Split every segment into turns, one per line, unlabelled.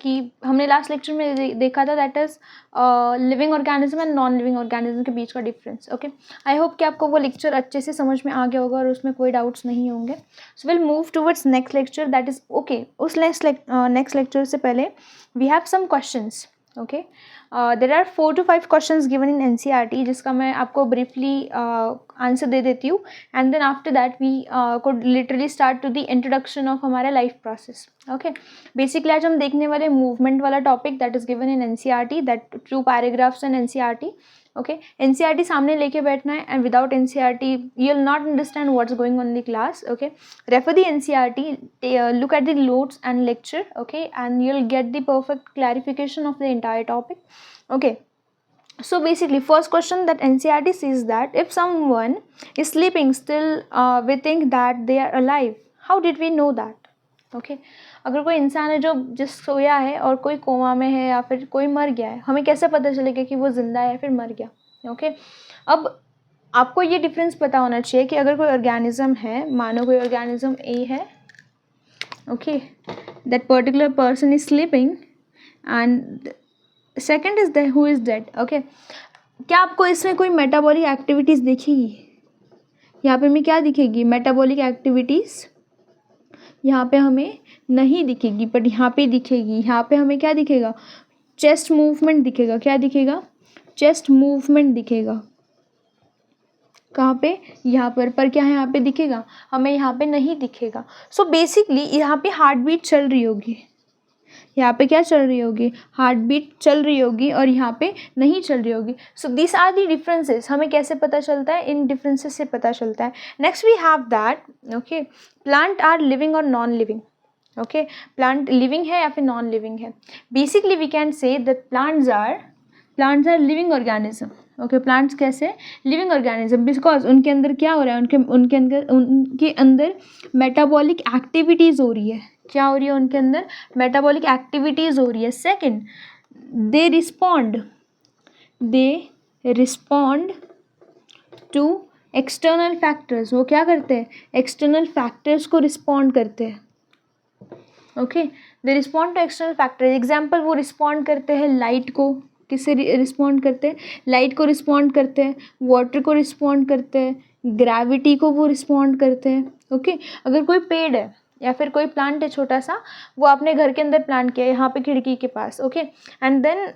कि हमने last lecture में देखा था, that is living organism and non living organism के बीच का डिफरेंस. ओके, आई होप कि आपको वो लेक्चर अच्छे से समझ में आ गया होगा और उसमें कोई डाउट्स नहीं होंगे. So will move towards next lecture, that is okay. उस नेक्स्ट लेक्चर से पहले we have some questions. Okay, there are 4 to 5 questions given in NCERT, जिसका मैं आपको ब्रीफली आंसर दे देती हूँ, and then after that we could literally start to the introduction of हमारा लाइफ प्रोसेस. ओके, बेसिकली आज हम देखने वाले मूवमेंट वाला topic, that is given in NCERT, that 2 paragraphs in NCERT. Okay, NCERT सामने लेके बैठना है, and without NCERT you will not understand what's going on in the class. Okay, refer the NCERT, look at the notes and lecture. Okay, and you'll get the perfect clarification of the entire topic. Okay, so basically first question that NCERT says that if someone is sleeping still, we think that they are alive. How did we know that? Okay, अगर कोई इंसान है जो जिस सोया है और कोई coma में है या फिर कोई मर गया है, हमें कैसे पता चलेगा कि वो जिंदा है या फिर मर गया? ओके, अब आपको ये डिफरेंस पता होना चाहिए कि अगर कोई ऑर्गेनिज्म है, मानो कोई ऑर्गेनिज्म ए है, okay, that particular person is sleeping and second is that who is dead. Okay, क्या आपको इसमें कोई मेटाबॉलिक एक्टिविटीज़ दिखेगी? यहाँ पे हमें क्या दिखेगी? मेटाबॉलिक एक्टिविटीज़ यहाँ पे हमें नहीं दिखेगी, बट यहाँ पे दिखेगी. यहाँ पे हमें क्या दिखेगा? चेस्ट मूवमेंट दिखेगा. क्या दिखेगा? चेस्ट मूवमेंट दिखेगा. कहाँ पे? यहाँ पर क्या है? यहाँ पे दिखेगा? हमें यहाँ पे नहीं दिखेगा. सो बेसिकली यहाँ पे हार्ट बीट चल रही होगी. यहाँ पे क्या चल रही होगी? हार्ट बीट चल रही होगी, और यहाँ पे नहीं चल रही होगी. So this are the differences. हमें कैसे पता चलता है? इन डिफरेंसेस से पता चलता है. Next we have that, okay, plant are living और non living. Okay, plant living है या फिर नॉन लिविंग है? Basically we can say that plants are living organism. Okay, plants कैसे? लिविंग ऑर्गेनिज्म, बिकॉज उनके अंदर क्या हो रहा है? उनके अंदर मेटाबॉलिक एक्टिविटीज़ हो रही है. क्या हो रही है? उनके अंदर मेटाबॉलिक एक्टिविटीज़ हो रही है. Second, they respond to external factors. वो क्या करते हैं? एक्सटर्नल फैक्टर्स को रिस्पॉन्ड करते हैं. Okay, they respond to external factors. Example, वो रिस्पॉन्ड करते हैं लाइट को. किससे रिस्पॉन्ड करते हैं? लाइट को रिस्पॉन्ड करते हैं, वाटर को रिस्पॉन्ड करते हैं, ग्रेविटी को वो रिस्पॉन्ड करते हैं. ओके, अगर कोई पेड़ है या फिर कोई प्लांट है छोटा सा, वो आपने घर के अंदर प्लांट किया है, यहाँ पे खिड़की के पास. ओके, एंड देन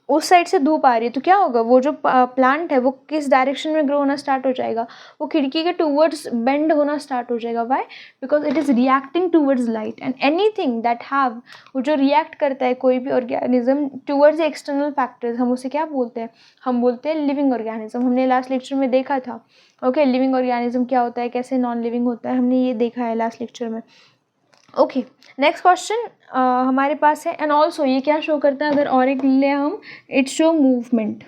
उस साइड से धूप आ रही है, तो क्या होगा? वो जो प्लांट है वो किस डायरेक्शन में ग्रो होना स्टार्ट हो जाएगा? वो खिड़की के टूवर्ड्स बेंड होना स्टार्ट हो जाएगा. Why? Because it is reacting towards light. And anything that have, वो जो रिएक्ट करता है कोई भी ऑर्गेनिज्म टूवर्ड्स एक्सटर्नल फैक्टर्स, हम उसे क्या बोलते हैं? हम बोलते हैं लिविंग ऑर्गेनिज्म. हमने लास्ट लेक्चर में देखा था. ओके, लिविंग ऑर्गेनिज्म क्या होता है, कैसे नॉन लिविंग होता है, हमने ये देखा है लास्ट लेक्चर में. ओके, नेक्स्ट क्वेश्चन हमारे पास है, एंड ऑल्सो ये क्या शो करता है? अगर और एक ले हम, इट शो मूवमेंट.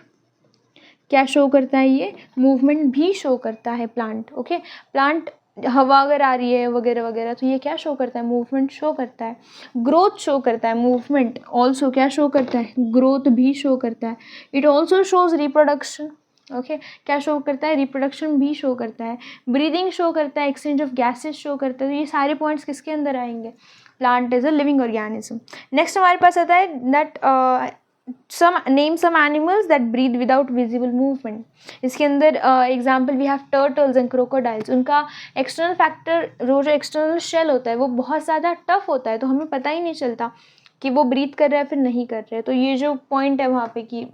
क्या शो करता है? ये मूवमेंट भी शो करता है प्लांट. ओके, प्लांट हवा अगर आ रही है वगैरह वगैरह, तो ये क्या शो करता है? मूवमेंट शो करता है. ग्रोथ शो करता है. मूवमेंट ऑल्सो क्या शो करता है? ग्रोथ भी शो करता है. It also shows reproduction. Okay, क्या शो करता है? रिप्रोडक्शन भी शो करता है. ब्रीदिंग शो करता है. एक्सचेंज ऑफ गैसेस शो करता है. तो ये सारे पॉइंट्स किसके अंदर आएंगे? Plant is a living organism. Next हमारे पास आता है that name some animals that breathe without visible movement. इसके अंदर example we have turtles and crocodiles. उनका एक्सटर्नल फैक्टर, जो एक्सटर्नल शेल होता है वो बहुत ज़्यादा टफ होता है, तो हमें पता ही नहीं चलता कि वो ब्रीथ कर रहा है फिर नहीं कर रहे हैं. तो ये जो पॉइंट है वहाँ पे कि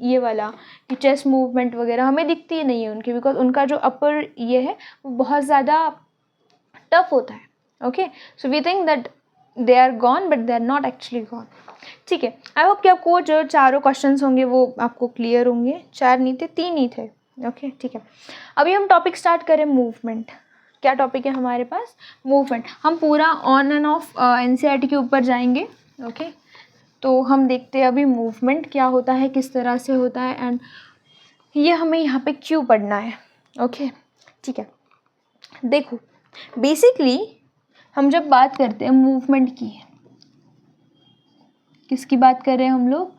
ये वाला कि चेस्ट मूवमेंट वगैरह हमें दिखती ही नहीं है उनकी, बिकॉज उनका जो अपर ये है वो बहुत ज़्यादा टफ होता है. Okay, so we think that they are gone, but they are not actually gone. ठीक है, आई होप कि आपको जो चारों क्वेश्चंस होंगे वो आपको क्लियर होंगे. 4 नहीं थे, 3 ही थे. ओके, ठीक है. अभी हम टॉपिक स्टार्ट करें मूवमेंट. क्या टॉपिक है हमारे पास? मूवमेंट. हम पूरा ऑन एंड ऑफ NCERT के ऊपर जाएंगे. ओके, तो हम देखते हैं अभी मूवमेंट क्या होता है, किस तरह से होता है, एंड ये हमें यहाँ पे क्यों पढ़ना है. ओके, ठीक है. देखो, बेसिकली हम जब बात करते हैं मूवमेंट की, किसकी बात कर रहे हैं हम लोग?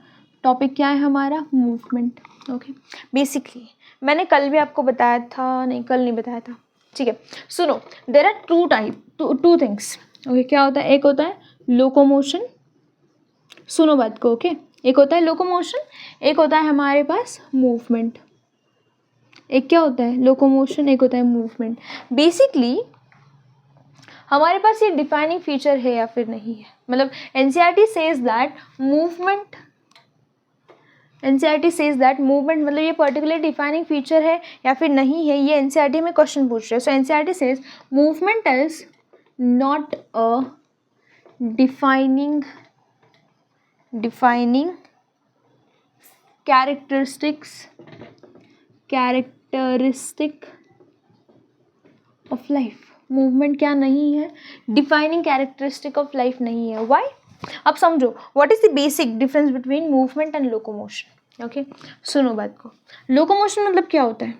टॉपिक क्या है हमारा? मूवमेंट. ओके, बेसिकली मैंने कल भी आपको बताया था, नहीं कल नहीं बताया था. ठीक है, सुनो, there are two things. Okay, क्या होता है? एक होता है लोकोमोशन सुनो बात को, ओके। एक होता है लोकोमोशन, एक होता है हमारे पास मूवमेंट। एक क्या होता है लोकोमोशन, एक होता है मूवमेंट। बेसिकली हमारे पास ये डिफाइनिंग फीचर है या फिर नहीं है, मतलब NCERT says that movement, NCERT says that movement मतलब ये पर्टिकुलर डिफाइनिंग फीचर है या फिर नहीं है, ये एनसीईआरटी में क्वेश्चन पूछ रहे हैं। So NCERT says movement is not a defining characteristic of life। Movement क्या नहीं है, डिफाइनिंग कैरेक्टरिस्टिक ऑफ लाइफ नहीं है। व्हाई? अब समझो what is the basic difference between movement and locomotion. Okay, सुनो बात को। लोकोमोशन मतलब क्या होता है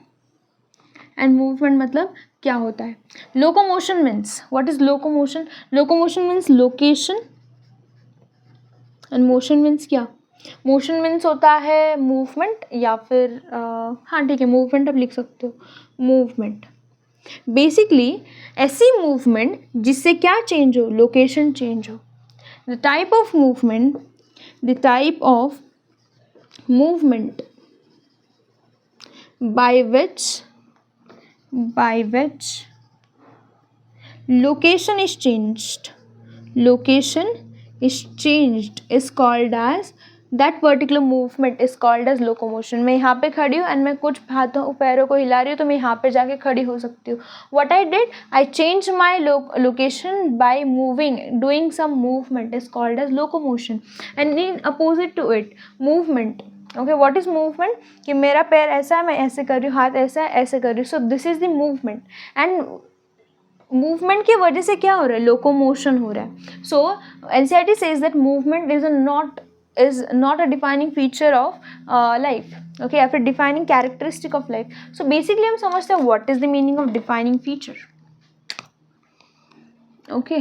एंड मूवमेंट मतलब क्या होता है। Locomotion means, what is locomotion? Locomotion means location and motion means क्या? मोशन मीन्स होता है मूवमेंट या फिर हाँ ठीक है, मूवमेंट आप लिख सकते हो, मूवमेंट। बेसिकली ऐसी मूवमेंट जिससे क्या चेंज हो, लोकेशन चेंज हो। The type of movement, the type of movement by which location is changed, is called as, that particular movement is called as locomotion। मैं यहाँ पे खड़ी हूँ एंड मैं कुछ हाथों पैरों को हिला रही हूँ तो मैं यहाँ पे जाके खड़ी हो सकती हूँ। What I did, I changed my location by moving, doing some movement is called as locomotion। and in opposite to it, movement, okay, what is movement? कि मेरा पैर ऐसा है, मैं ऐसे कर रही हूँ, हाथ ऐसा है, ऐसे कर रही हूँ। So this is the movement and movement की वजह से क्या हो रहा है, लोकोमोशन हो रहा है। So NCERT says that movement is not a defining feature of life, okay, या फिर defining characteristic of life. So basically हम समझते हैं what is the meaning of defining feature. Okay,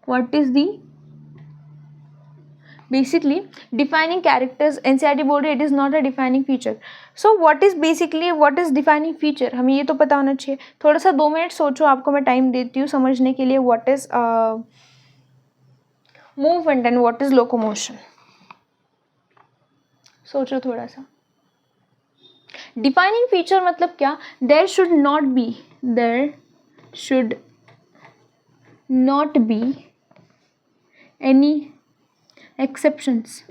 what is the basically defining characters, NCERT बोल रही है it is not a defining feature। so what is defining feature, हमें ये तो पता होना चाहिए। थोड़ा सा 2 मिनट सोचो, आपको मैं टाइम देती हूँ समझने के लिए what is movement and what is locomotion। सोचो थोड़ा सा। डिफाइनिंग फीचर मतलब क्या? there should not be any exceptions,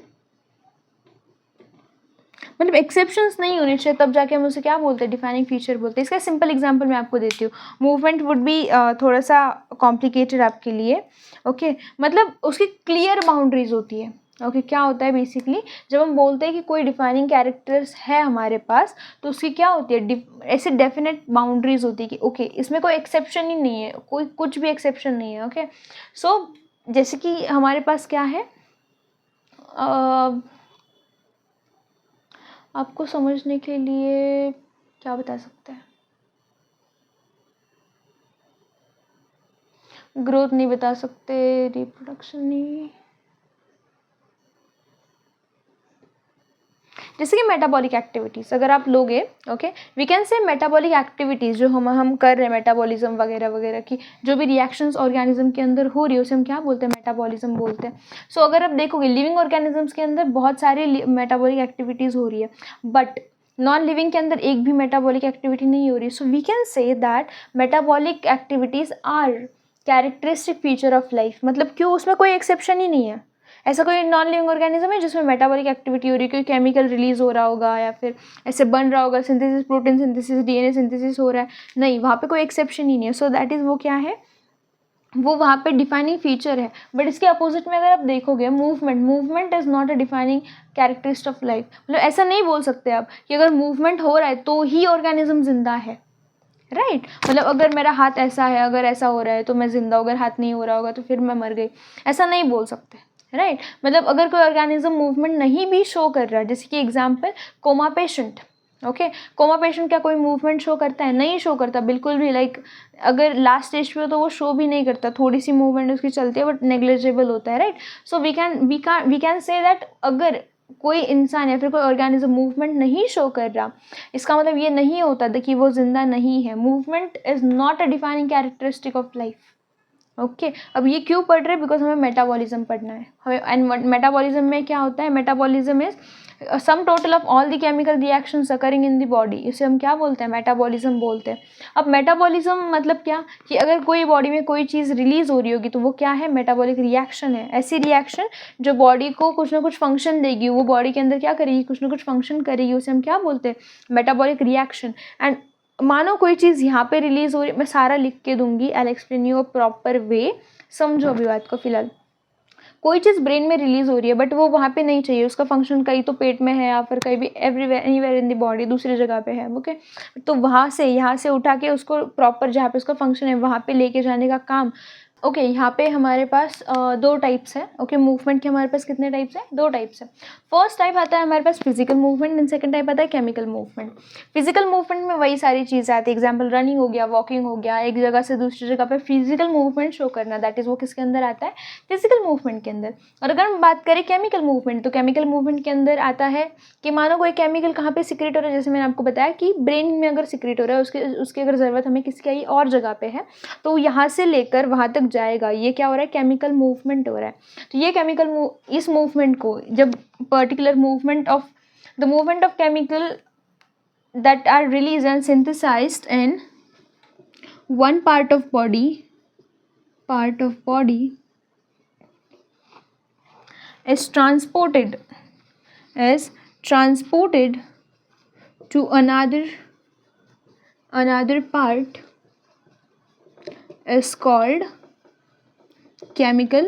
मतलब एक्सेप्शंस नहीं होने चाहिए, तब जाके हम उसे क्या बोलते हैं, डिफाइनिंग फीचर बोलते हैं। इसका सिंपल एग्जांपल मैं आपको देती हूँ। मूवमेंट वुड बी थोड़ा सा कॉम्प्लिकेटेड आपके लिए, ओके। मतलब उसकी क्लियर बाउंड्रीज होती है, ओके। क्या होता है बेसिकली, जब हम बोलते हैं कि कोई डिफाइनिंग कैरेक्टर्स है हमारे पास, तो उसकी क्या होती है, ऐसे डेफिनेट बाउंड्रीज होती है कि ओके इसमें कोई एक्सेप्शन ही नहीं है, कोई कुछ भी एक्सेप्शन नहीं है, ओके। सो जैसे कि हमारे पास क्या है, आपको समझने के लिए क्या बता सकते हैं, ग्रोथ नहीं बता सकते, रिप्रोडक्शन नहीं, जैसे कि मेटाबॉलिक एक्टिविटीज़ अगर आप लोगे, okay, we can say metabolic activities जो हम कर रहे हैं, मेटाबॉलिज्म वगैरह वगैरह की जो भी रिएक्शंस ऑर्गेनिज्म के अंदर हो रही है उसे हम क्या बोलते हैं, मेटाबॉलिज्म बोलते हैं। सो अगर आप देखोगे लिविंग ऑर्गेनिजम्स के अंदर बहुत सारी मेटाबॉलिक एक्टिविटीज़ हो रही है, बट नॉन लिविंग के अंदर एक भी मेटाबॉलिक एक्टिविटी नहीं हो रही। So we can say that metabolic activities are characteristic feature of life. मतलब क्यों, उसमें कोई एक्सेप्शन ही नहीं है। ऐसा कोई नॉन लिविंग ऑर्गेनिज्म है जिसमें मेटाबॉलिक एक्टिविटी हो रही है, कोई केमिकल रिलीज हो रहा होगा या फिर ऐसे बन रहा होगा, synthesis, protein synthesis, DNA synthesis हो रहा है, नहीं, वहाँ पे कोई एक्सेप्शन ही नहीं है। सो दैट इज़ वो क्या है, वो वहाँ पे डिफाइनिंग फीचर है। बट इसके अपोजिट में अगर आप देखोगे movement is not a defining characteristic of life. मतलब ऐसा नहीं बोल सकते आप कि अगर मूवमेंट हो रहा है तो ही ऑर्गेनिज्म जिंदा है, राइट। मतलब अगर मेरा हाथ ऐसा है, अगर ऐसा हो रहा है तो मैं जिंदा, अगर हाथ नहीं हो रहा होगा तो फिर मैं मर गई, ऐसा नहीं बोल सकते, राइट। मतलब अगर कोई ऑर्गेनिज्म मूवमेंट नहीं भी शो कर रहा है, जैसे कि example coma patient, okay, coma patient क्या कोई मूवमेंट शो करता है? नहीं शो करता बिल्कुल भी। लाइक अगर लास्ट स्टेज पे हो तो वो शो भी नहीं करता, थोड़ी सी मूवमेंट उसकी चलती है बट नेग्लिजिबल होता है, right. So we can say that अगर कोई इंसान या फिर कोई ऑर्गेनिज्म मूवमेंट नहीं शो कर रहा, इसका मतलब ये नहीं होता कि वो जिंदा नहीं है। Movement is not a defining characteristic of life, okay अब ये क्यों पढ़ रहे हैं, बिकॉज हमें मेटाबॉलिज्म पढ़ना है हमें, एंड मेटाबॉलिज्म में क्या होता है, metabolism is sum total of all the chemical reactions occurring in the body, इसे हम क्या बोलते हैं, मेटाबॉलिज्म बोलते हैं। अब मेटाबॉलिज्म मतलब क्या, कि अगर कोई बॉडी में कोई चीज़ रिलीज हो रही होगी तो वो क्या है, मेटाबॉलिक रिएक्शन है, ऐसी रिएक्शन जो बॉडी को कुछ ना कुछ फंक्शन देगी, वो बॉडी के अंदर क्या करेगी, कुछ ना कुछ फंक्शन करेगी, उसे हम क्या बोलते हैं, मेटाबॉलिक रिएक्शन। एंड मानो कोई चीज़ यहाँ पे रिलीज हो रही, मैं सारा लिख के दूंगी, I explain you proper way, समझो अभी बात को। फिलहाल कोई चीज़ ब्रेन में रिलीज हो रही है बट वो वहाँ पे नहीं चाहिए, उसका फंक्शन कहीं तो पेट में है या फिर कहीं भी everywhere anywhere in the body दूसरी जगह पे है, ओके। तो वहाँ से यहाँ से उठा के उसको प्रॉपर जहाँ पे उसका फंक्शन है वहाँ पे लेके जाने का काम। ओके यहाँ पे हमारे पास दो टाइप्स हैं, ओके मूवमेंट के हमारे पास कितने टाइप्स हैं, दो टाइप्स हैं। फर्स्ट टाइप आता है हमारे पास physical movement and second type आता है केमिकल मूवमेंट। फिजिकल मूवमेंट में वही सारी चीज़ें आती है, एग्जांपल रनिंग हो गया, वॉकिंग हो गया, एक जगह से दूसरी जगह पे फिजिकल मूवमेंट शो करना, दैट इज़ वो किसके अंदर आता है, फिजिकल मूवमेंट के अंदर। और अगर हम बात करें केमिकल मूवमेंट, तो केमिकल मूवमेंट के अंदर आता है कि मानो कोई केमिकल कहाँ पे सिक्रेट हो रहा है, जैसे मैंने आपको बताया कि ब्रेन में अगर सिक्रेट हो रहा है, उसकी अगर ज़रूरत हमें किसी कहीं और जगह पे है तो यहाँ से लेकर वहाँ तक जाएगा, ये क्या हो रहा है, केमिकल मूवमेंट हो रहा है। तो ये इस मूवमेंट को जब particular movement of the movement of chemical that are release and synthesised in one part of body is transported to another part is called chemical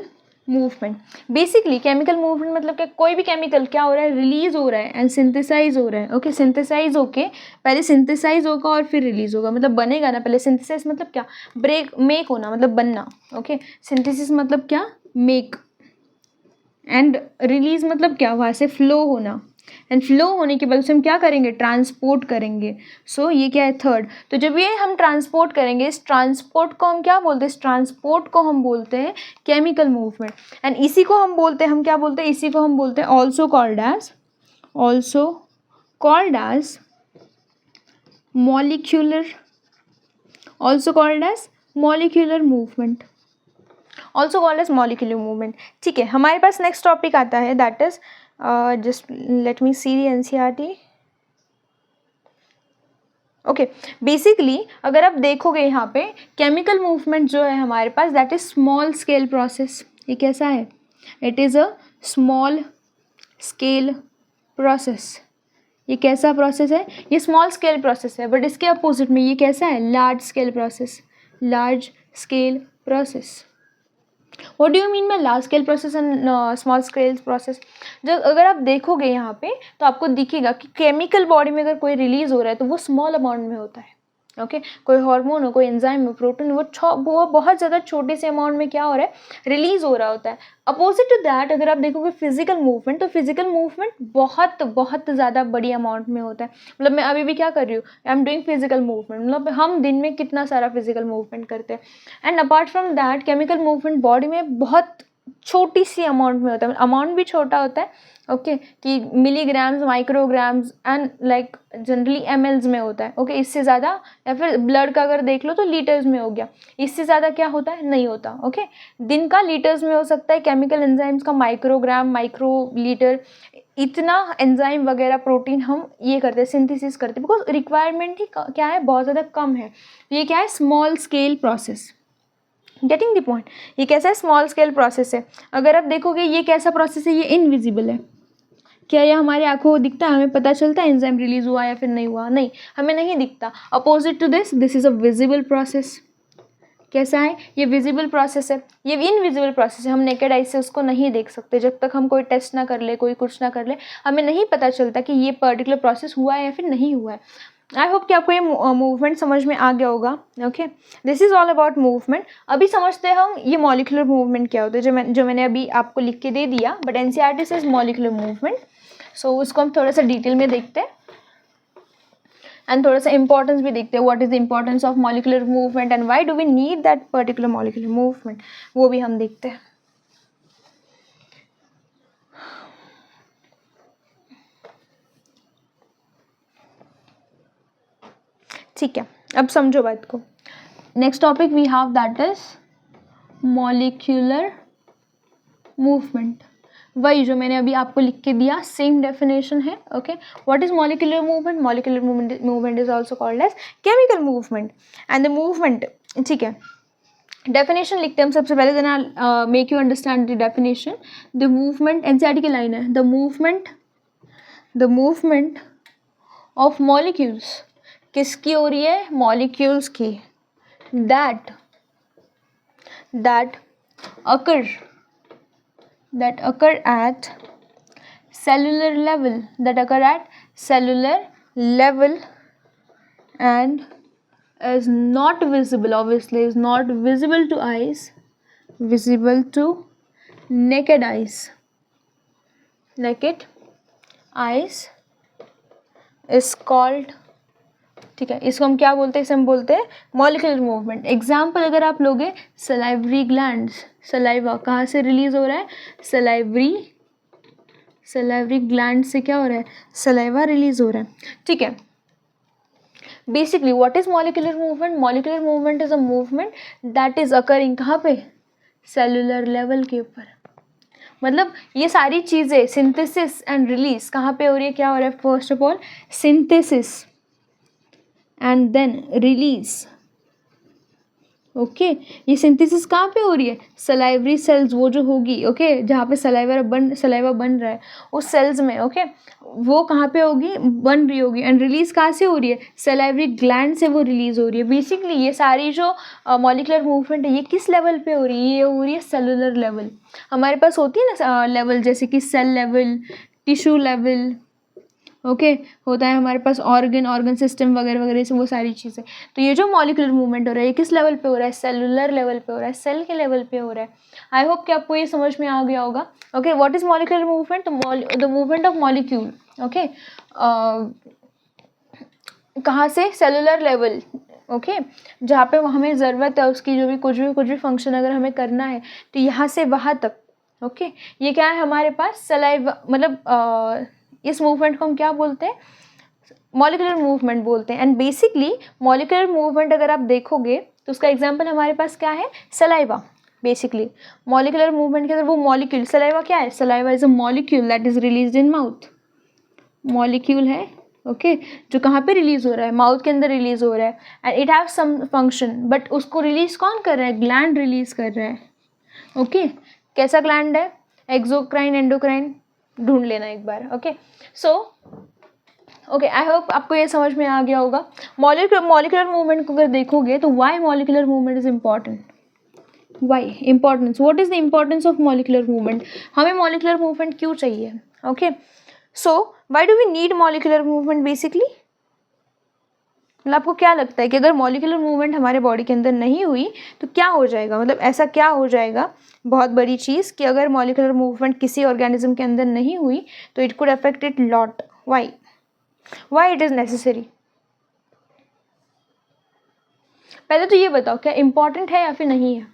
movement. Basically chemical movement मतलब क्या, कोई भी केमिकल क्या हो रहा है, रिलीज हो रहा है एंड सिंथेसाइज हो रहा है, ओके सिंथेसाइज होके पहले सिंथेसाइज होगा और फिर रिलीज होगा, मतलब बनेगा ना पहले। सिंथेसाइज मतलब क्या, मेक होना मतलब बनना, ओके सिंथेसिस मतलब क्या, मेक, एंड रिलीज मतलब क्या, वहाँ से फ्लो होना, एंड फ्लो होने के बाद उसे हम क्या करेंगे, ट्रांसपोर्ट करेंगे। सो ये क्या है, थर्ड। तो जब ये हम ट्रांसपोर्ट करेंगे, इस ट्रांसपोर्ट को हम क्या बोलते हैं, इस ट्रांसपोर्ट को हम बोलते हैं केमिकल मूवमेंट। एंड इसी को हम बोलते हैं, हम क्या बोलते हैं, इसी को हम बोलते हैं also called as molecular movement, also called as molecular movement. ठीक है, हमारे पास नेक्स्ट टॉपिक आता है, that is just let me see the NCERT। Okay basically अगर आप देखोगे यहाँ पे केमिकल मूवमेंट जो है हमारे पास, that is small scale process. ये कैसा है, it is a small scale process. ये कैसा प्रोसेस है, ये स्मॉल स्केल प्रोसेस है, बट इसके अपोजिट में ये कैसा है, large scale process. What do you mean by large scale process and small scale process. जब अगर आप देखोगे यहाँ पे तो आपको दिखेगा कि केमिकल बॉडी में अगर कोई रिलीज हो रहा है तो वो स्मॉल अमाउंट में होता है, ओके कोई हार्मोन हो, कोई एंजाइम हो, प्रोटीन, वो बहुत ज़्यादा छोटे से अमाउंट में क्या हो रहा है, रिलीज हो रहा होता है। अपोजिट टू दैट अगर आप देखोगे फिजिकल मूवमेंट, तो फिजिकल मूवमेंट बहुत ज़्यादा बड़ी अमाउंट में होता है। मतलब मैं अभी भी क्या कर रही हूँ, I am doing physical movement, मतलब हम दिन में कितना सारा फिजिकल मूवमेंट करते हैं। And apart from that chemical movement body में बहुत छोटी सी अमाउंट में होता है, अमाउंट भी छोटा होता है, ओके कि milligrams, micrograms and like generally mLs में होता है, ओके इससे ज़्यादा, या फिर ब्लड का अगर देख लो तो लीटर्स में हो गया, इससे ज़्यादा क्या होता है, नहीं होता, ओके दिन का लीटर्स में हो सकता है, केमिकल एंजाइम्स का माइक्रोग्राम, माइक्रो लीटर, इतना एंजाइम वगैरह प्रोटीन हम ये करते हैं, सिंथेसिस करते हैं, बिकॉज रिक्वायरमेंट ही क्या है, बहुत ज़्यादा कम है। ये क्या है, small scale process, getting the point. ये कैसा है, स्मॉल स्केल प्रोसेस है। अगर आप देखोगे ये कैसा प्रोसेस है, ये इनविजिबल है। क्या ये हमारे आंखों को दिखता है, हमें पता चलता है एंजाइम रिलीज हुआ या फिर नहीं हुआ, नहीं हमें नहीं दिखता। Opposite to this is a visible process. कैसा है, ये विजिबल प्रोसेस है, ये इनविजिबल प्रोसेस है, हम नेकेड आई से उसको नहीं देख सकते, जब तक हम कोई टेस्ट ना कर ले, कोई कुछ ना कर ले, हमें नहीं पता चलता कि ये पर्टिकुलर प्रोसेस हुआ है या फिर नहीं हुआ है। आई होप कि आपको ये मूवमेंट समझ में आ गया होगा, okay this is all about movement. अभी समझते हैं हम ये मॉलिक्यूलर मूवमेंट क्या होता है, जो मैंने अभी आपको लिख के दे दिया, बट NCERT से मॉलिक्यूलर मूवमेंट। सो उसको हम थोड़ा सा डिटेल में देखते हैं एंड थोड़ा सा इंपॉर्टेंस भी देखते हैं, what is the importance of molecular movement and why do we need that particular molecular movement, वो भी हम देखते हैं। ठीक है, अब समझो बात को। Next topic we have that is molecular movement, वही जो मैंने अभी आपको लिख के दिया, सेम डेफिनेशन है. Okay, what is molecular movement? Molecular movement is also called as chemical movement. And the movement, ठीक है, डेफिनेशन लिखते हैं हम सबसे पहले, then I make you understand the definition. The movement, NCERT की लाइन है, द मूवमेंट ऑफ मॉलिक्यूल्स, किसकी हो रही है? मॉलिक्यूल्स की. That occur at cellular level and is not visible, obviously is not visible to eyes, visible to naked eyes is called, ठीक है, इसको हम क्या बोलते हैं? इसे हम बोलते हैं मॉलिक्यूलर मूवमेंट. एग्जाम्पल अगर आप लोगे, सलाइवरी ग्लैंड्स, सलाइवा कहाँ से रिलीज हो रहा है? सलाइवरी ग्लैंड से क्या हो रहा है? सलाइवा रिलीज हो रहा है. ठीक है, basically what is molecular movement? Molecular movement is a movement that is occurring कहाँ पे? सेलुलर लेवल के ऊपर. मतलब ये सारी चीज़ें, सिंथेसिस एंड रिलीज कहाँ पे हो रही है? क्या हो रहा है? First of all synthesis and then release. Okay, ये सिंथेसिस कहाँ पे हो रही है? सलाइवरी सेल्स, वो जो होगी, ओके, जहाँ पे सलाइवा बन रहा है उस सेल्स में, ओके, वो कहाँ पे होगी? बन रही होगी. एंड रिलीज कहाँ से हो रही है? सलाइवरी ग्लैंड से वो रिलीज हो रही है. बेसिकली ये सारी जो मॉलिक्यूलर मूवमेंट है, ये किस लेवल पे हो रही है? ये हो रही है सेलुलर लेवल. हमारे पास होती है ना लेवल, जैसे कि cell level, tissue level, okay, होता है हमारे पास ऑर्गन सिस्टम वगैरह वगैरह से, वो सारी चीज़ें. तो ये जो मॉलिक्यूलर मूवमेंट हो रहा है, ये किस लेवल पे हो रहा है? सेलुलर लेवल पे हो रहा है, सेल के लेवल पे हो रहा है. आई होप कि आपको ये समझ में आ गया होगा. Okay, what is molecular movement? The movement of molecule, okay, कहाँ से? सेलुलर लेवल, ओके, जहाँ पे हमें ज़रूरत है उसकी, जो भी कुछ भी फंक्शन अगर हमें करना है, तो यहाँ से वहाँ तक. ओके, ये क्या है हमारे पास? सलाइवा, मतलब इस मूवमेंट को हम क्या बोलते हैं? मॉलिक्यूलर मूवमेंट बोलते हैं. एंड बेसिकली मॉलिक्यूलर मूवमेंट अगर आप देखोगे तो उसका एग्जांपल हमारे पास क्या है? सलाइवा. बेसिकली मॉलिक्यूलर मूवमेंट के अंदर वो मॉलिक्यूल, सलाइवा क्या है? Saliva is a molecule that is released in mouth. Molecule है, ओके, जो कहाँ पे रिलीज हो रहा है? माउथ के अंदर रिलीज हो रहा है. And it have some function, but उसको रिलीज कौन कर रहा है? ग्लैंड रिलीज कर रहा है. ओके, कैसा ग्लैंड है? एक्सोक्राइन, एंडोक्राइन, ढूंढ लेना एक बार. Okay, so okay, I hope आपको ये समझ में आ गया होगा. मॉलिक्यूलर मूवमेंट को अगर देखोगे तो why molecular movement is important? Why importance? What is the importance of molecular movement? हमें मॉलिक्यूलर मूवमेंट क्यों चाहिए? Okay, so why do we need molecular movement basically? मतलब आपको क्या लगता है कि अगर मॉलिक्यूलर मूवमेंट हमारे बॉडी के अंदर नहीं हुई तो क्या हो जाएगा? मतलब ऐसा क्या हो जाएगा बहुत बड़ी चीज़ कि अगर मॉलिक्यूलर मूवमेंट किसी ऑर्गेनिज्म के अंदर नहीं हुई तो it could affect it lot. Why it is necessary? पहले तो ये बताओ, क्या इम्पॉर्टेंट है या फिर नहीं है?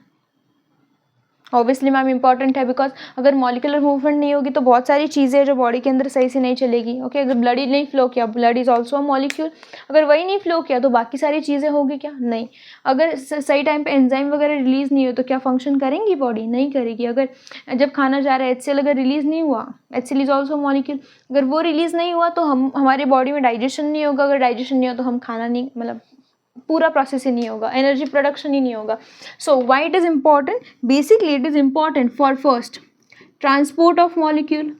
ऑब्वियसली मैम इंपॉर्टेंट है, बिकॉज अगर मॉलिक्यूलर मूवमेंट नहीं होगी तो बहुत सारी चीज़ें जो बॉडी के अंदर सही से नहीं चलेगी. ओके, अगर ब्लड ही नहीं फ्लो किया, blood is also a molecule, अगर वही नहीं फ्लो किया तो बाकी सारी चीज़ें होगी क्या? नहीं. अगर सही टाइम पे एंजाइम वगैरह रिलीज़ नहीं हो तो क्या फंक्शन करेंगी बॉडी? नहीं करेगी. अगर जब खाना जा रहा है, HCl अगर रिलीज़ नहीं हुआ, HCl इज ऑल्सो मॉलिक्यूल, अगर वो रिलीज़ नहीं हुआ तो हमारे बॉडी में डाइजेशन नहीं होगा, अगर डाइजेशन नहीं हो तो हम खाना नहीं, मतलब पूरा प्रोसेस ही नहीं होगा, एनर्जी प्रोडक्शन ही नहीं होगा. So why it is important? Basically it is important for first transport of molecule.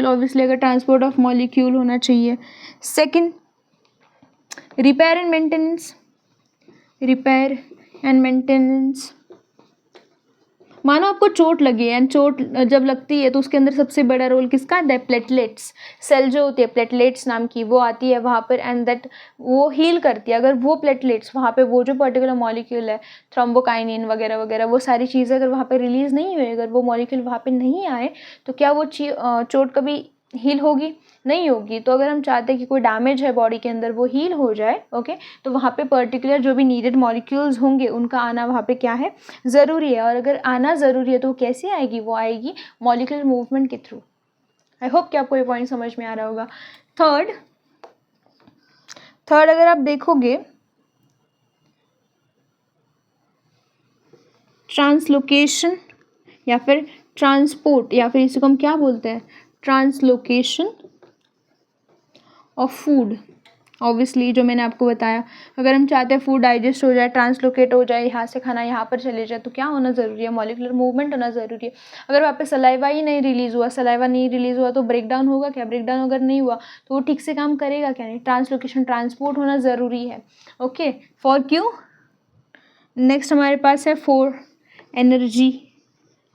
Obviously अगर ट्रांसपोर्ट ऑफ मॉलिक्यूल होना चाहिए. Second, repair and maintenance. मानो आपको चोट लगी है, एंड चोट जब लगती है तो उसके अंदर सबसे बड़ा रोल किसका आता है? प्लेटलेट्स. सेल जो होती है प्लेटलेट्स नाम की, वो आती है वहाँ पर, एंड दैट वो हील करती है. अगर वो प्लेटलेट्स वहाँ पे, वो जो पर्टिकुलर मॉलिक्यूल है, थ्रोम्बोकाइनिन वगैरह वगैरह, वो सारी चीज़ें अगर वहाँ पे रिलीज़ नहीं हुई, अगर वो मॉलिक्यूल वहाँ पे नहीं आए तो क्या वो चोट कभी हील होगी? नहीं होगी. तो अगर हम चाहते हैं कि कोई डैमेज है बॉडी के अंदर वो हील हो जाए, ओके, तो वहाँ पे पर्टिकुलर जो भी नीडेड मॉलिक्यूल्स होंगे उनका आना वहाँ पे क्या है? ज़रूरी है. और अगर आना ज़रूरी है तो वो कैसे आएगी? वो आएगी मॉलिक्यूलर मूवमेंट के थ्रू. आई होप कि आपको ये पॉइंट समझ में आ रहा होगा. थर्ड अगर आप देखोगे ट्रांसलोकेशन या फिर ट्रांसपोर्ट, या फिर इसी को हम क्या बोलते हैं, ट्रांसलोकेशन ऑफ फूड। ऑब्वियसली जो मैंने आपको बताया, अगर हम चाहते हैं फूड डाइजेस्ट हो जाए, ट्रांसलोकेट हो जाए, यहाँ से खाना यहाँ पर चले जाए, तो क्या होना ज़रूरी है, मॉलिक्यूलर मूवमेंट होना ज़रूरी है। अगर वहाँ पे सलाइवा ही नहीं रिलीज़ हुआ, सलाइवा नहीं रिलीज़ हुआ तो ब्रेक डाउन होगा क्या, ब्रेक डाउन अगर नहीं हुआ तो वो ठीक से काम करेगा क्या, नहीं। ट्रांसलोकेशन, ट्रांसपोर्ट होना ज़रूरी है। ओके, फॉर क्यों। नेक्स्ट हमारे पास है फॉर एनर्जी।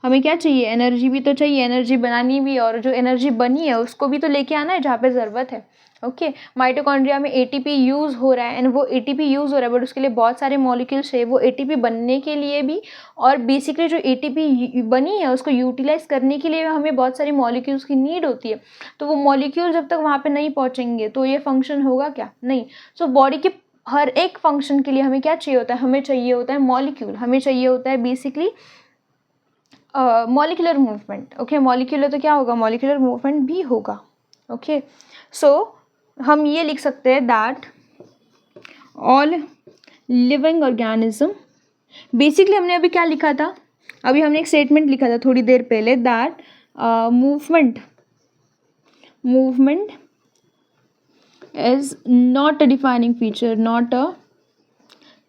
हमें क्या चाहिए, एनर्जी भी तो चाहिए, एनर्जी बनानी भी, और जो एनर्जी बनी है उसको भी तो लेके आना है जहाँ पे ज़रूरत है। ओके, माइटोकॉन्ड्रिया में एटीपी यूज़ हो रहा है, एंड वो एटीपी यूज़ हो रहा है, बट उसके लिए बहुत सारे मॉलिक्यूल्स है, वो एटीपी बनने के लिए भी, और बेसिकली जो एटीपी बनी है उसको यूटिलाइज करने के लिए हमें बहुत सारी मॉलिक्यूल्स की नीड होती है। तो वो मॉलिक्यूल जब तक वहाँ पे नहीं पहुँचेंगे तो ये फंक्शन होगा क्या, नहीं। सो बॉडी के हर एक फंक्शन के लिए हमें क्या चाहिए होता है, हमें चाहिए होता है मॉलिक्यूल, हमें चाहिए होता है basically molecular movement. Okay, molecular तो क्या होगा, मॉलिक्यूलर मूवमेंट भी होगा। ओके, सो हम ये लिख सकते हैं that all living organism, basically हमने अभी क्या लिखा था, अभी हमने एक स्टेटमेंट लिखा था थोड़ी देर पहले, that movement is not a defining feature, not a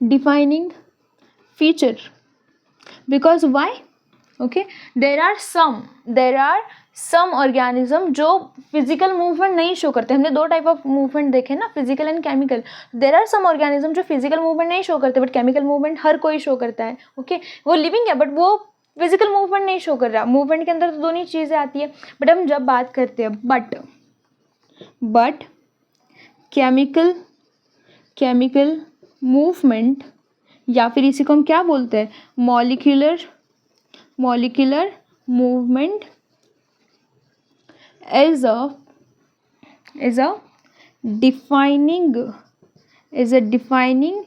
defining feature, because why, okay, there are some organism जो फिजिकल मूवमेंट नहीं शो करते। हमने दो टाइप ऑफ मूवमेंट देखे ना, physical and chemical. There are some organism जो physical movement नहीं show करते, बट केमिकल मूवमेंट हर कोई शो करता है। ओके, वो लिविंग है बट वो फिजिकल मूवमेंट नहीं शो कर रहा। मूवमेंट के अंदर तो दोनों चीज़ें आती है, बट हम जब बात करते हैं बट केमिकल मूवमेंट, या फिर इसी को हम क्या बोलते हैं, molecular movement is a defining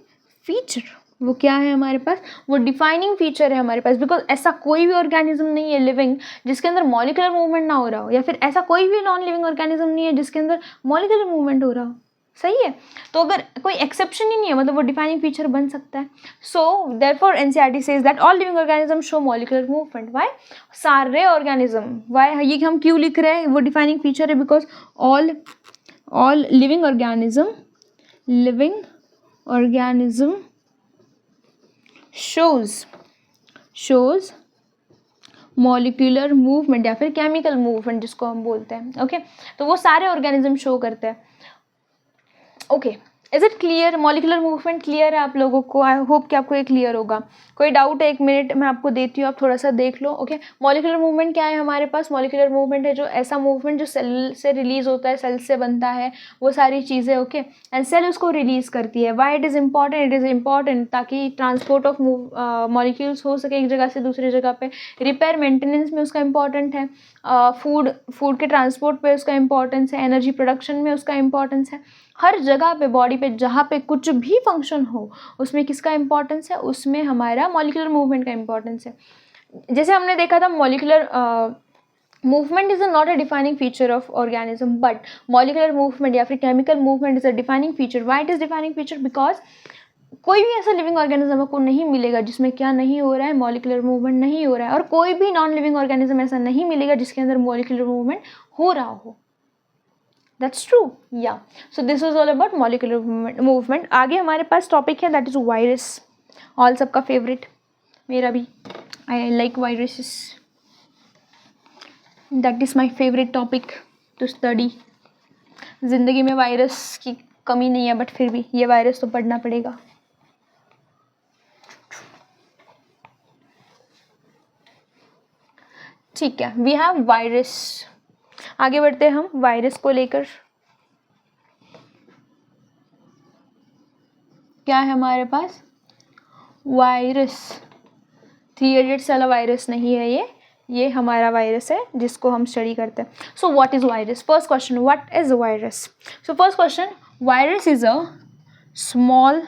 feature। वो क्या है हमारे पास, वो डिफाइनिंग फीचर है हमारे पास, बिकॉज ऐसा कोई भी ऑर्गेनिज्म नहीं है लिविंग जिसके अंदर मॉलिक्यूलर मूवमेंट ना हो रहा हो, या फिर ऐसा कोई भी नॉन लिविंग ऑर्गेनिज्म नहीं है जिसके अंदर मॉलिक्यूलर मूवमेंट हो रहा हो। सही है, तो अगर कोई एक्सेप्शन ही नहीं है, मतलब वो डिफाइनिंग फीचर बन सकता है। So therefore NCERT says that all living organism show molecular movement. Why, सारे ऑर्गेनिज्म, व्हाई ये हम क्यों लिख रहे हैं, वो डिफाइनिंग फीचर है, because all living organism shows molecular movement या फिर केमिकल मूवमेंट जिसको हम बोलते हैं। ओके, तो वो सारे ऑर्गेनिज्म शो करते हैं। Okay, is it clear, molecular movement clear है आप लोगों को, आई होप कि आपको ये क्लियर होगा। कोई डाउट है, 1 मिनट मैं आपको देती हूँ, आप थोड़ा सा देख लो। ओके, मॉलिक्यूलर मूवमेंट क्या है हमारे पास, मॉलिक्यूलर मूवमेंट है जो ऐसा मूवमेंट जो सेल से रिलीज होता है, सेल से बनता है, वो सारी चीज़ें। ओके, एंड सेल उसको रिलीज करती है। Why it is important, it is important ताकि ट्रांसपोर्ट ऑफ मॉलिक्यूल्स हो सके एक जगह से दूसरी जगह पे, रिपेयर मेंटेनेंस में उसका इम्पॉर्टेंट है, फूड के ट्रांसपोर्ट पे उसका इम्पॉर्टेंस है, एनर्जी प्रोडक्शन में उसका इम्पॉर्टेंस है। हर जगह पे बॉडी पे जहाँ पे कुछ भी फंक्शन हो उसमें किसका इंपॉर्टेंस है, उसमें हमारा मॉलिक्यूलर मूवमेंट का इंपॉर्टेंस है। जैसे हमने देखा था molecular movement is not a defining feature of organism, but molecular movement या फिर chemical movement is a defining feature. Why it is defining feature, because कोई भी ऐसा लिविंग ऑर्गेनिज्म को नहीं मिलेगा जिसमें क्या नहीं हो रहा है, मॉलिक्यूलर मूवमेंट नहीं हो रहा है, और कोई भी नॉन लिविंग ऑर्गेनिज्म ऐसा नहीं मिलेगा जिसके अंदर मॉलिक्यूलर मूवमेंट हो रहा हो। That's true, yeah. So this was all about molecular movement. आगे हमारे पास टॉपिक है that is virus, all सबका फेवरेट, मेरा भी, I like viruses, that is my favorite topic to study। ज़िंदगी में वायरस की कमी नहीं है, बट फिर भी ये वायरस तो पढ़ना पड़ेगा। ठीक है, वी हैव वायरस। आगे बढ़ते हैं हम वायरस को लेकर। क्या है हमारे पास, वायरस, 3 इडियट्स वाला वायरस नहीं है ये हमारा वायरस है जिसको हम स्टडी करते हैं। So what is virus, first question, what is virus. So first question, virus is a small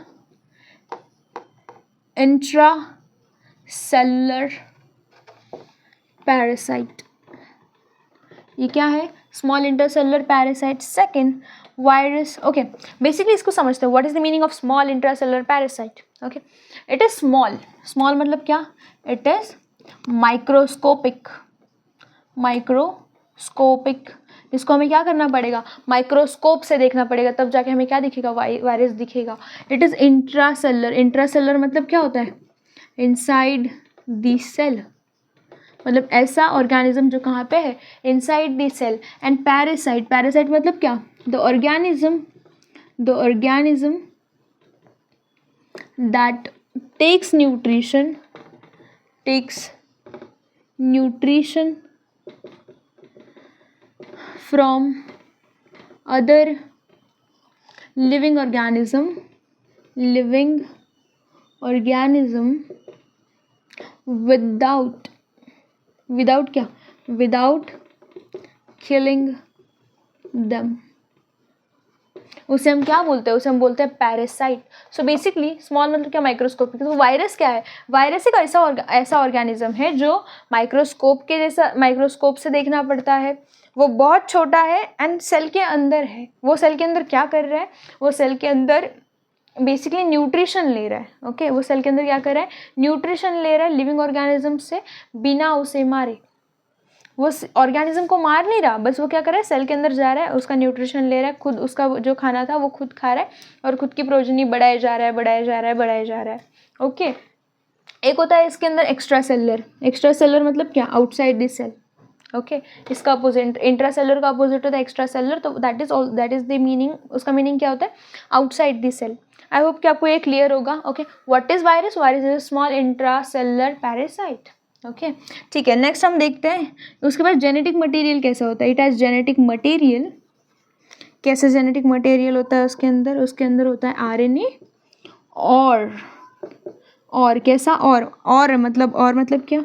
intracellular parasite. ये क्या है, small intracellular parasite. Second, virus. Okay, basically इसको समझते हैं. What is the meaning of small intracellular parasite? Okay, it is small. Small मतलब क्या? It is microscopic. Microscopic. इसको हमें क्या करना पड़ेगा? माइक्रोस्कोप से देखना पड़ेगा, तब जाके हमें क्या दिखेगा? वायरस दिखेगा. It is intracellular. इंट्रासेलुलर मतलब क्या होता है? Inside the cell. मतलब ऐसा ऑर्गेनिज्म जो कहाँ पे है? Inside the cell. And parasite. Parasite मतलब क्या? The organism that takes nutrition from other living organism without क्या? Without killing them. उसे हम क्या बोलते हैं? उसे हम बोलते हैं पैरासाइट. सो बेसिकली स्मॉल मतलब क्या? माइक्रोस्कोपिक. तो वायरस क्या है? वायरस एक ऐसा ऑर्गेनिज्म है जो माइक्रोस्कोप से देखना पड़ता है. वो बहुत छोटा है एंड सेल के अंदर है. वो सेल के अंदर क्या कर रहा है? वो सेल के अंदर बेसिकली न्यूट्रिशन ले रहा है. ओके, वो सेल के अंदर क्या कर रहा है? न्यूट्रिशन ले रहा है लिविंग ऑर्गेनिज्म से, बिना उसे मारे. वो ऑर्गेनिज्म को मार नहीं रहा, बस वो क्या कर रहा है? सेल के अंदर जा रहा है, उसका न्यूट्रिशन ले रहा है, खुद उसका जो खाना था वो खुद खा रहा है और खुद की प्रोजेनी बढ़ाया जा रहा है. ओके, एक होता है इसके अंदर एक्स्ट्रा सेलुलर मतलब क्या? Outside this cell. ओके, इसका अपोजिट इंट्रासेलुलर का अपोजिट होता है एक्स्ट्रा सेलुलर. तो दैट इज द मीनिंग. उसका मीनिंग क्या होता है? Outside this cell. I hope कि आपको ये क्लियर होगा. Okay, what is virus? Virus is a small intracellular parasite. Okay, ठीक है. नेक्स्ट हम देखते हैं उसके बाद जेनेटिक मटेरियल कैसा होता है. It has genetic material. कैसे जेनेटिक मटेरियल होता है उसके अंदर होता है आरएनए. और कैसा? और मतलब क्या?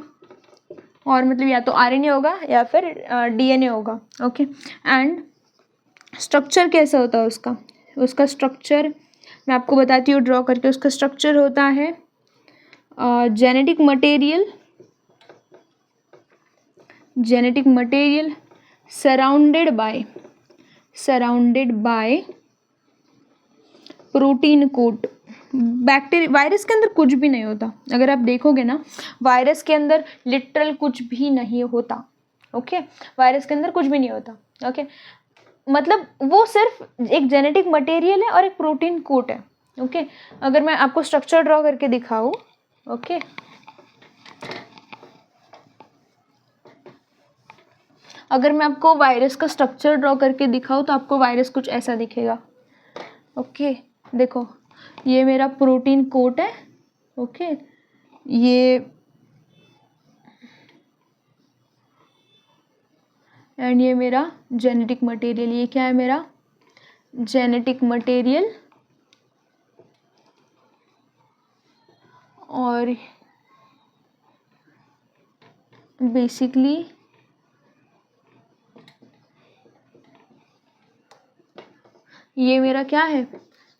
और मतलब या तो आरएनए होगा या फिर डीएनए होगा. ओके, एंड स्ट्रक्चर कैसा होता है उसका स्ट्रक्चर मैं आपको बताती हूँ ड्रॉ करके. उसका स्ट्रक्चर होता है genetic material surrounded by protein coat. Virus के अंदर कुछ भी नहीं होता. अगर आप देखोगे ना, वायरस के अंदर लिटरल कुछ भी नहीं होता. ओके, वायरस के अंदर कुछ भी नहीं होता. ओके, मतलब वो सिर्फ एक जेनेटिक मटेरियल है और एक प्रोटीन कोट है. ओके, अगर मैं आपको स्ट्रक्चर ड्रॉ करके दिखाऊं. ओके, अगर मैं आपको वायरस का स्ट्रक्चर ड्रॉ करके दिखाऊं तो आपको वायरस कुछ ऐसा दिखेगा. ओके, देखो, ये मेरा प्रोटीन कोट है. ओके, ये एंड ये मेरा जेनेटिक मटेरियल. ये क्या है? मेरा जेनेटिक मटेरियल. और बेसिकली ये मेरा क्या है?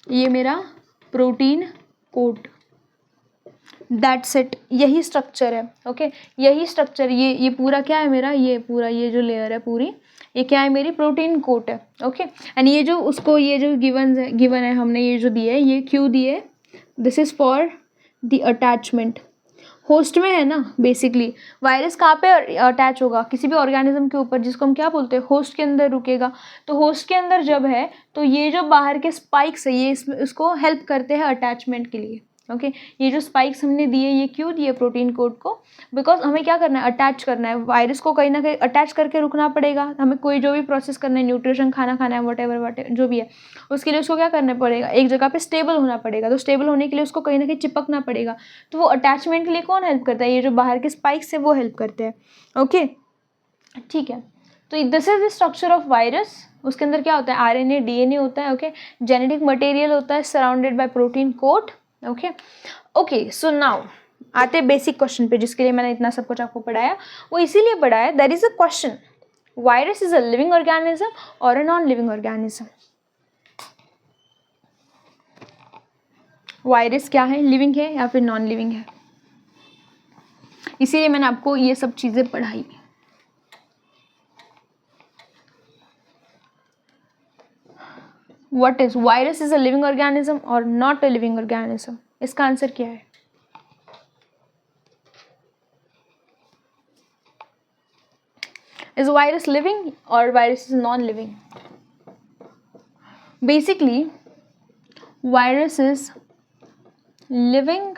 ये मेरा प्रोटीन कोट. That's it. यही स्ट्रक्चर है. ओके, यही स्ट्रक्चर. ये पूरा क्या है मेरा? ये जो लेयर है पूरी, ये क्या है? मेरी प्रोटीन कोट है. ओके, एंड ये जो गिवन है हमने, ये जो दिया है, ये क्यों दिए? This is for the attachment. Host में है ना. बेसिकली वायरस कहाँ पे अटैच होगा? किसी भी ऑर्गेनिज्म के ऊपर, जिसको हम क्या बोलते हैं? होस्ट के अंदर रुकेगा. तो होस्ट के अंदर जब है तो ये जो बाहर के स्पाइक्स है, ये इसको हेल्प करते हैं अटैचमेंट के लिए. ओके, ये जो स्पाइक्स हमने दिए, ये क्यों दिए प्रोटीन कोड को? बिकॉज हमें क्या करना है? अटैच करना है. वायरस को कहीं ना कहीं अटैच करके रुकना पड़ेगा. हमें कोई जो भी प्रोसेस करना है, न्यूट्रिशन खाना खाना है, वट जो भी है, उसके लिए उसको क्या करना पड़ेगा? एक जगह पे स्टेबल होना पड़ेगा. तो स्टेबल होने के लिए उसको कहीं ना कहीं चिपकना पड़ेगा. तो वो अटैचमेंट के लिए कौन हेल्प करता है? ये जो बाहर के स्पाइक्स है वो हेल्प करते हैं. ओके, ठीक है. तो this is the structure of virus. उसके अंदर क्या होता है? आरएनए, डीएनए होता है. ओके, जेनेटिक मटेरियल होता है surrounded by protein coat. Okay, so now आते बेसिक क्वेश्चन पे, जिसके लिए मैंने इतना सब कुछ आपको पढ़ाया. वो इसीलिए पढ़ाया, there is a question, virus is a living organism और a non living organism. Virus क्या है? लिविंग है या फिर नॉन लिविंग है? इसीलिए मैंने आपको ये सब चीज़ें पढ़ाई. What is virus is a living organism और नॉट अ लिविंग ऑर्गेनिज्म? इसका आंसर क्या है? इज वायरस लिविंग और virus is non living? Basically virus is living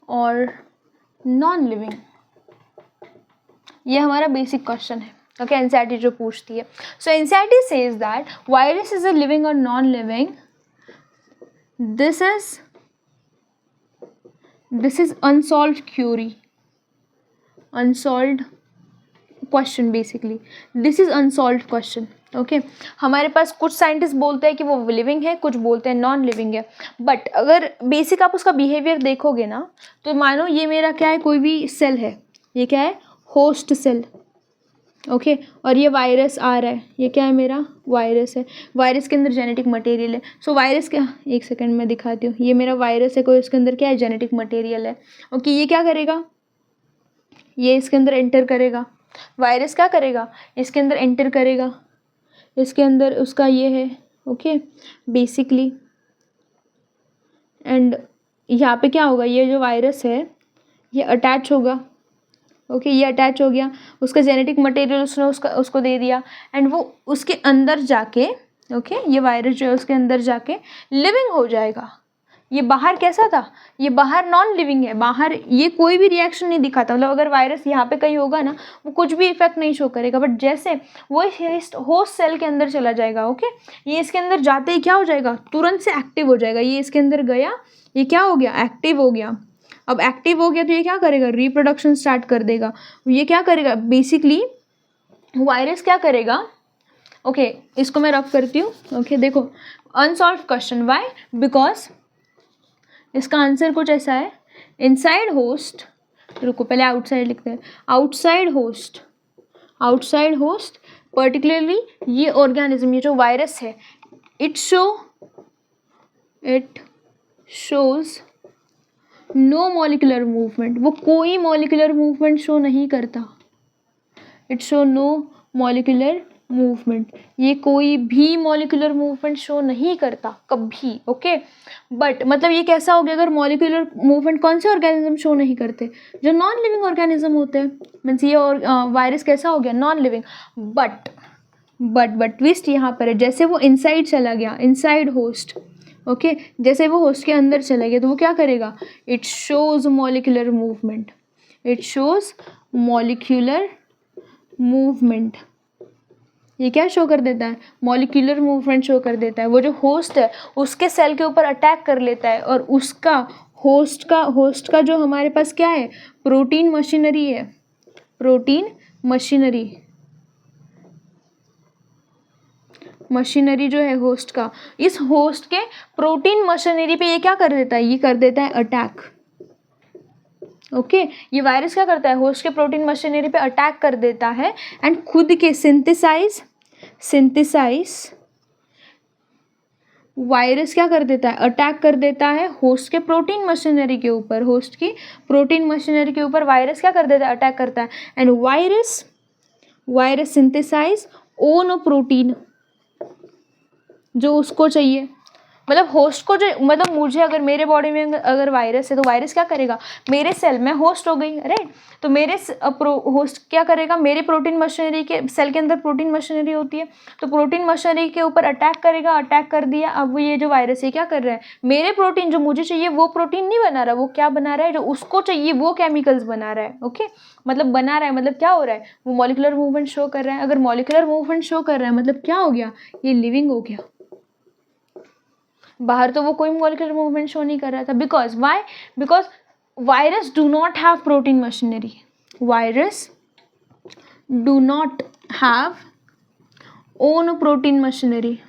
और नॉन लिविंग, ये हमारा बेसिक क्वेश्चन है. ओके, एनसीईआरटी जो पूछती है. So NCERT says that virus is a living और non living. This is unsolved query, unsolved question. Basically this is unsolved question. Okay, हमारे पास कुछ साइंटिस्ट बोलते हैं कि वो लिविंग है, कुछ बोलते हैं नॉन लिविंग है. बट अगर बेसिक आप उसका बिहेवियर देखोगे ना, तो मानो ये मेरा क्या है, कोई भी सेल है, ये क्या है, होस्ट सेल. ओके, और ये वायरस आ रहा है, ये क्या है, मेरा वायरस है. वायरस के अंदर जेनेटिक मटेरियल है. सो वायरस क्या, एक सेकंड में दिखाती हूँ. ये मेरा वायरस है, कोई इसके अंदर क्या है, जेनेटिक मटेरियल है. ओके, ये क्या करेगा, ये इसके अंदर एंटर करेगा. वायरस क्या करेगा, इसके अंदर एंटर करेगा, इसके अंदर उसका ये है. ओके, बेसिकली एंड यहाँ पे क्या होगा, ये जो वायरस है ये अटैच होगा. ओके, ये अटैच हो गया, उसका जेनेटिक मटेरियल उसने उसको दे दिया, एंड वो उसके अंदर जाके, ओके, ये वायरस जो है उसके अंदर जाके लिविंग हो जाएगा. ये बाहर कैसा था, ये बाहर नॉन लिविंग है. बाहर ये कोई भी रिएक्शन नहीं दिखाता. मतलब अगर वायरस यहाँ पे कहीं होगा ना, वो कुछ भी इफेक्ट नहीं शो करेगा. बट जैसे वो होस्ट सेल के अंदर चला जाएगा, ओके, ये इसके अंदर जाते ही क्या हो जाएगा, तुरंत से एक्टिव हो जाएगा. ये इसके अंदर गया, ये क्या हो गया, एक्टिव हो गया. अब एक्टिव हो गया तो ये क्या करेगा, रिप्रोडक्शन स्टार्ट कर देगा. ये क्या करेगा, बेसिकली वायरस क्या करेगा. ओके, इसको मैं रफ करती हूँ. ओके, देखो, अनसॉल्व क्वेश्चन. वाई? बिकॉज इसका आंसर कुछ ऐसा है. इनसाइड होस्ट, रुको पहले आउटसाइड लिखते हैं. आउटसाइड होस्ट पर्टिकुलरली ये ऑर्गेनिज्म, ये जो वायरस है, it shows no molecular movement. वो कोई मॉलिक्यूलर मूवमेंट शो नहीं करता. It show no molecular movement. ये कोई भी मॉलिक्यूलर मूवमेंट शो नहीं करता कभी. ओके, बट मतलब ये कैसा हो गया, अगर मॉलिक्यूलर मूवमेंट कौन से ऑर्गेनिज्म शो नहीं करते, जो नॉन लिविंग ऑर्गेनिज्म होते हैं. मीन्स ये और वायरस कैसा हो गया, नॉन लिविंग. बट ट्विस्ट यहाँ पर है, जैसे वो इनसाइड चला गया, इनसाइड होस्ट, ओके, जैसे वो होस्ट के अंदर चला गया तो वो क्या करेगा, it shows molecular movement. It shows molecular movement. ये क्या शो कर देता है, मॉलिक्यूलर मूवमेंट शो कर देता है. वो जो होस्ट है उसके सेल के ऊपर अटैक कर लेता है, और उसका होस्ट का जो हमारे पास क्या है, प्रोटीन मशीनरी है. प्रोटीन मशीनरी जो है होस्ट का, इस होस्ट के प्रोटीन मशीनरी पे ये क्या कर देता है, ये कर देता है अटैक. ओके, ये वायरस क्या करता है, होस्ट के प्रोटीन मशीनरी पे अटैक कर देता है, एंड खुद के सिंथेसाइज वायरस क्या कर देता है, अटैक कर देता है होस्ट के प्रोटीन मशीनरी के ऊपर. होस्ट की प्रोटीन मशीनरी के ऊपर वायरस क्या कर देता है, अटैक करता है. And virus synthesize own protein जो उसको चाहिए. मतलब होस्ट को जो, मतलब मुझे अगर मेरे बॉडी में अगर वायरस है तो वायरस क्या करेगा, मेरे सेल में होस्ट हो गई, राइट. तो मेरे होस्ट क्या करेगा, मेरे प्रोटीन मशीनरी के सेल के अंदर प्रोटीन मशीनरी होती है, तो प्रोटीन मशीनरी के ऊपर अटैक करेगा. अटैक कर दिया, अब वो ये जो वायरस है क्या कर रहा है, मेरे प्रोटीन जो मुझे चाहिए वो प्रोटीन नहीं बना रहा, वो क्या बना रहा है, जो उसको चाहिए वो केमिकल्स बना रहा है. ओके, मतलब बना रहा है, मतलब क्या हो रहा है, वो मॉलिक्यूलर मूवमेंट शो कर रहा है. अगर मॉलिक्यूलर मूवमेंट शो कर रहा है मतलब क्या हो गया, ये लिविंग हो गया. बाहर तो वो कोई मॉलिक्यूलर मूवमेंट शो नहीं कर रहा था. Because why, because virus do not have protein machinery. Virus do not have own protein machinery.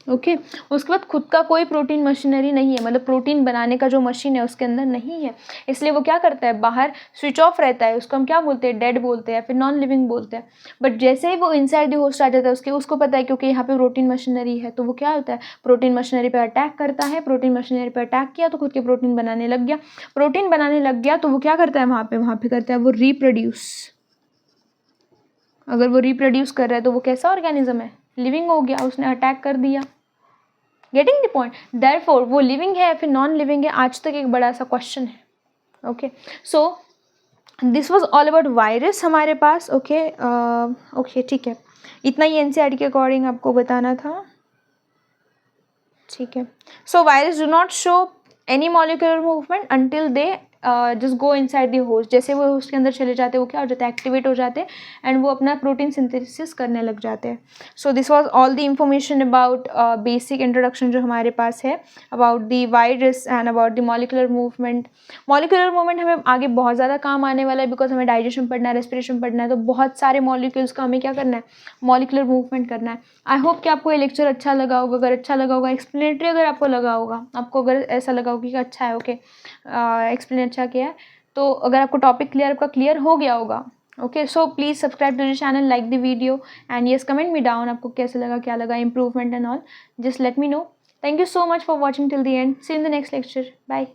Okay, उसके बाद खुद का कोई प्रोटीन मशीनरी नहीं है, मतलब प्रोटीन बनाने का जो मशीन है उसके अंदर नहीं है. इसलिए वो क्या करता है, बाहर स्विच ऑफ रहता है. उसको हम क्या बोलते हैं, डेड बोलते हैं, फिर नॉन लिविंग बोलते हैं. बट जैसे ही वो इनसाइड द होस्ट आ जाता है उसको पता है क्योंकि यहाँ पे प्रोटीन मशीनरी है, तो वो क्या होता है, प्रोटीन मशीनरी पे अटैक करता है. प्रोटीन मशीनरी पे अटैक किया तो खुद के प्रोटीन बनाने लग गया. तो वो क्या करता है वहाँ पे करता है वो रिप्रोड्यूस. अगर वो रिप्रोड्यूस कर रहा है तो वो कैसा ऑर्गेनिज्म है? लिविंग हो गया, उसने अटैक कर दिया। Getting the point? देयरफॉर वो लिविंग है या फिर नॉन लिविंग है, आज तक एक बड़ा सा क्वेश्चन है। Okay, so this was all about virus हमारे पास। ओके ठीक है, इतना ही एनसीईआरटी के अकॉर्डिंग आपको बताना था। ठीक है, सो virus do not show any molecular movement until they just go inside the host. जैसे वो होस्ट के अंदर चले जाते हैं, वो क्या हो जाते हैं? एक्टिवेट हो जाते हैं एंड वो अपना प्रोटीन सिंथेसिस करने लग जाते हैं। So this was all the information about basic introduction जो हमारे पास है about the virus and about the molecular movement. Molecular movement हमें आगे बहुत ज़्यादा काम आने वाला है, बिकॉज हमें डाइजेशन पढ़ना है, रेस्पिरेशन पढ़ना है, तो बहुत सारे मॉलिक्यूल्स का हमें क्या करना है? मॉलिक्यूलर मूवमेंट करना है। आई होप कि आपको ये लेक्चर अच्छा लगा होगा। अगर अच्छा लगा होगा, एक्सप्लेनेटरी अगर आपको लगा होगा, आपको अगर ऐसा लगा होगा कि अच्छा है, ओके एक्सप्लेन अच्छा किया है, तो अगर आपको टॉपिक क्लियर आपका क्लियर हो गया होगा, okay, so please subscribe to the channel, like the video and yes comment me down आपको कैसे लगा, क्या लगा, improvement and all, just let me know. Thank you so much for watching till the end. See you in the next lecture. Bye.